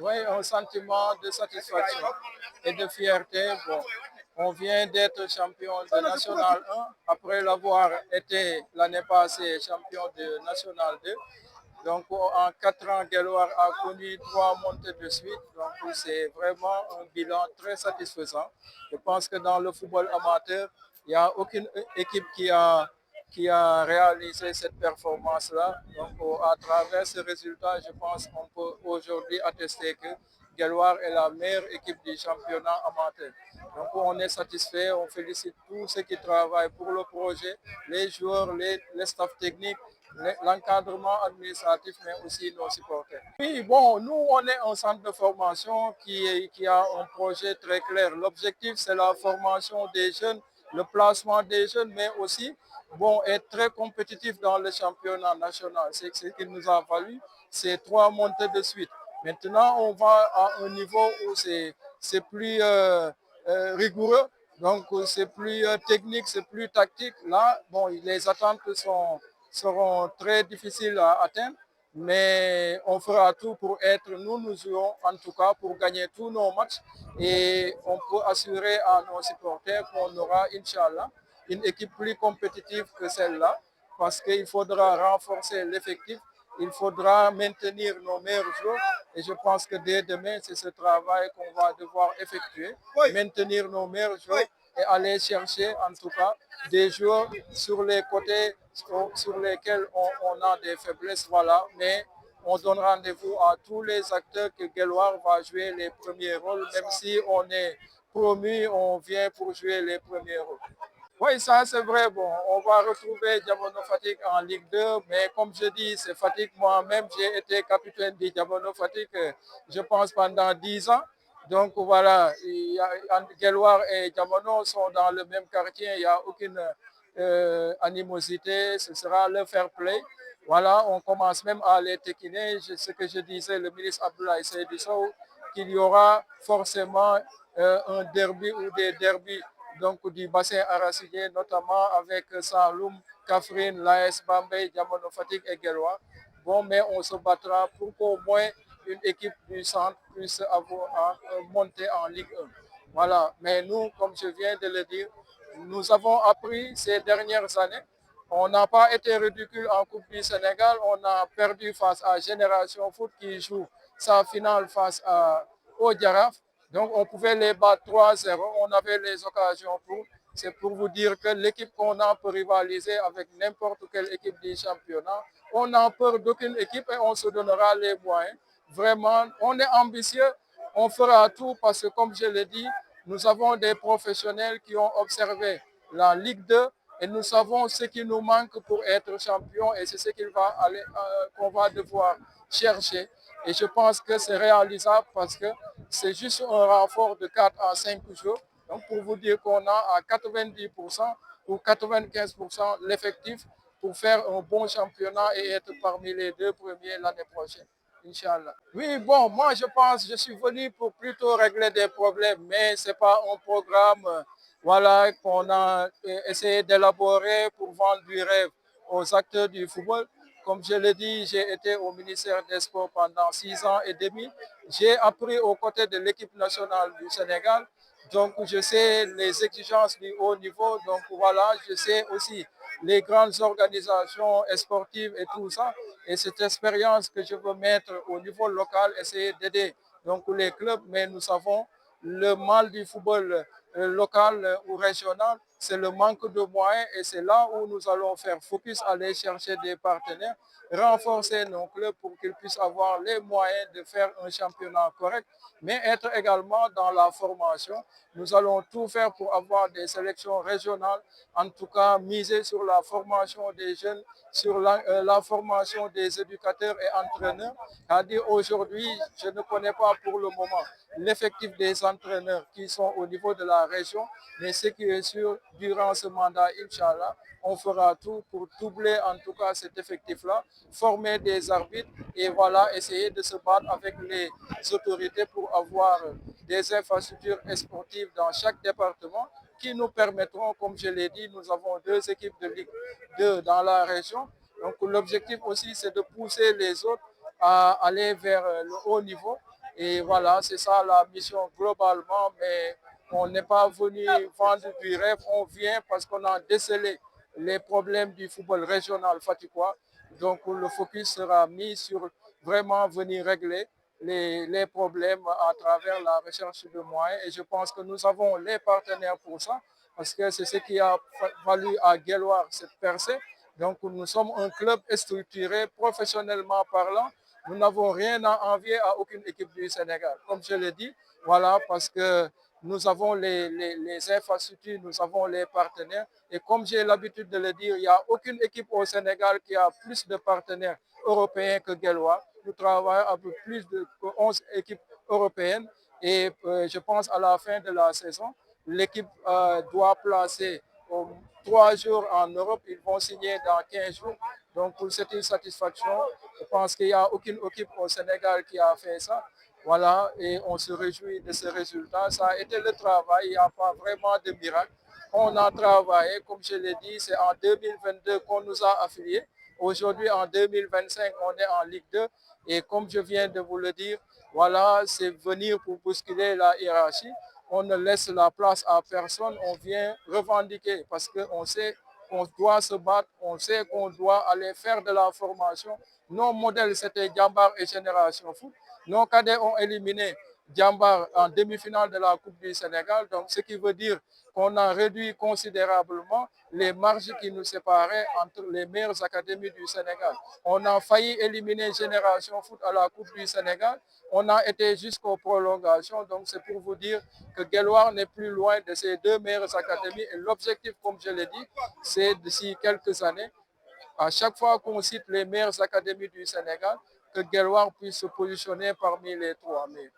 Oui, un sentiment de satisfaction et de fierté. Bon, on vient d'être champion de National 1 après l'avoir été l'année passée champion de National 2. Donc en 4 ans, Guelwaar a connu 3 montées de suite. Donc c'est vraiment un bilan très satisfaisant. Je pense que dans le football amateur, il n'y a aucune équipe qui a réalisé cette performance-là. Donc, à travers ce résultat, je pense qu'on peut aujourd'hui attester que Guelwaar est la meilleure équipe du championnat amateur. Donc, on est satisfait, on félicite tous ceux qui travaillent pour le projet, les joueurs, les staffs techniques, l'encadrement administratif, mais aussi nos supporters. Oui, bon, nous, on est un centre de formation qui a un projet très clair. L'objectif, c'est la formation des jeunes, le placement des jeunes, mais aussi bon, être très compétitif dans le championnat national. C'est ce qu'il nous a fallu, ces 3 montées de suite. Maintenant, on va à un niveau où c'est plus rigoureux, donc c'est plus technique, c'est plus tactique. Là, bon, les attentes seront très difficiles à atteindre, mais on fera tout pour être, nous jouons en tout cas pour gagner tous nos matchs et on peut assurer à nos supporters qu'on aura, Inch'Allah, une équipe plus compétitive que celle-là parce qu'il faudra renforcer l'effectif, il faudra maintenir nos meilleurs joueurs et je pense que dès demain, c'est ce travail qu'on va devoir effectuer, maintenir nos meilleurs joueurs et aller chercher en tout cas des joueurs sur les côtés sur lesquels on a des faiblesses, voilà, mais on donne rendez-vous à tous les acteurs que Guelwaar va jouer les premiers rôles, même si on est promu, on vient pour jouer les premiers rôles. Oui, ça c'est vrai. Bon, on va retrouver Diabono Fatick en Ligue 2, mais comme je dis, c'est Fatick. Moi-même, j'ai été capitaine du Diabono Fatick, je pense, pendant 10 ans. Donc voilà, Guelwaar et Diabono sont dans le même quartier, il n'y a aucune animosité, ce sera le fair play. Voilà, on commence même à les taquiner. Ce que je disais, le ministre Abdoulaye Seydou Sow, qu'il y aura forcément un derby ou des derbys donc du bassin arachidier, notamment avec Saloum, Kaffrine, l'AS Bambey, Diamono Fatick et Guelwaar. Bon, mais on se battra pour qu'au moins une équipe du centre puisse avoir monter en Ligue 1. Voilà, mais nous, comme je viens de le dire, nous avons appris ces dernières années. On n'a pas été ridicule en Coupe du Sénégal. On a perdu face à Génération Foot qui joue sa finale face au Jaraaf. Donc, on pouvait les battre 3-0. On avait les occasions pour. C'est pour vous dire que l'équipe qu'on a peut rivaliser avec n'importe quelle équipe du championnat. On n'a peur d'aucune équipe et on se donnera les moyens. Vraiment, on est ambitieux. On fera tout parce que, comme je l'ai dit, nous avons des professionnels qui ont observé la Ligue 2 et nous savons ce qui nous manque pour être champion et c'est ce qu'on va devoir chercher. Et je pense que c'est réalisable parce que c'est juste un renfort de 4 à 5 jours. Donc, pour vous dire qu'on a à 90% ou 95% l'effectif pour faire un bon championnat et être parmi les 2 premiers l'année prochaine. Inch'Allah. Oui, bon, moi je pense que je suis venu pour plutôt régler des problèmes, mais ce n'est pas un programme voilà, qu'on a essayé d'élaborer pour vendre du rêve aux acteurs du football. Comme je l'ai dit, j'ai été au ministère des Sports pendant 6 ans et demi. J'ai appris aux côtés de l'équipe nationale du Sénégal. Donc, je sais les exigences du haut niveau. Donc, voilà, je sais aussi les grandes organisations sportives et tout ça. Et cette expérience que je veux mettre au niveau local, essayer d'aider donc les clubs, mais nous savons le mal du football local ou régional, c'est le manque de moyens et c'est là où nous allons faire focus, aller chercher des partenaires, renforcer nos clubs pour qu'ils puissent avoir les moyens de faire un championnat correct, mais être également dans la formation. Nous allons tout faire pour avoir des sélections régionales, en tout cas miser sur la formation des jeunes, sur la formation des éducateurs et entraîneurs. C'est-à-dire aujourd'hui, je ne connais pas pour le moment l'effectif des entraîneurs qui sont au niveau de la région, mais ce qui est sûr, durant ce mandat, Inch'Allah, on fera tout pour doubler en tout cas cet effectif-là, former des arbitres et voilà, essayer de se battre avec les autorités pour avoir des infrastructures sportives dans chaque département qui nous permettront, comme je l'ai dit, nous avons 2 équipes de Ligue 2 dans la région. Donc l'objectif aussi, c'est de pousser les autres à aller vers le haut niveau Et voilà, c'est ça la mission globalement, mais on n'est pas venu vendre du rêve, on vient parce qu'on a décelé les problèmes du football régional fatiguois. Donc le focus sera mis sur vraiment venir régler les problèmes à travers la recherche de moyens. Et je pense que nous avons les partenaires pour ça, parce que c'est ce qui a valu à Guelwaar cette percée. Donc nous sommes un club structuré professionnellement parlant. Nous n'avons rien à envier à aucune équipe du Sénégal. Comme je l'ai dit, voilà, parce que nous avons les infrastructures, nous avons les partenaires. Et comme j'ai l'habitude de le dire, il n'y a aucune équipe au Sénégal qui a plus de partenaires européens que Guelwaar. Nous travaillons avec plus de 11 équipes européennes. Et je pense à la fin de la saison, l'équipe doit placer 3 jours en Europe. Ils vont signer dans 15 jours. Donc, c'est une satisfaction. Je pense qu'il n'y a aucune équipe au Sénégal qui a fait ça. Voilà, et on se réjouit de ce résultat. Ça a été le travail, il n'y a pas vraiment de miracle. On a travaillé, comme je l'ai dit, c'est en 2022 qu'on nous a affiliés. Aujourd'hui, en 2025, on est en Ligue 2. Et comme je viens de vous le dire, voilà, c'est venir pour bousculer la hiérarchie. On ne laisse la place à personne, on vient revendiquer parce qu'on sait qu'on doit se battre, on sait qu'on doit aller faire de la formation. Nos modèles, c'était Djambar et Génération Foot. Nos cadets ont éliminé Djambar en demi-finale de la Coupe du Sénégal, donc ce qui veut dire qu'on a réduit considérablement les marges qui nous séparaient entre les meilleures académies du Sénégal. On a failli éliminer Génération Foot à la Coupe du Sénégal. On a été jusqu'aux prolongations, donc c'est pour vous dire que Guelwaar n'est plus loin de ces deux meilleures académies. Et l'objectif, comme je l'ai dit, c'est d'ici quelques années, à chaque fois qu'on cite les meilleures académies du Sénégal, que Guelwaar puisse se positionner parmi les 3 meilleures.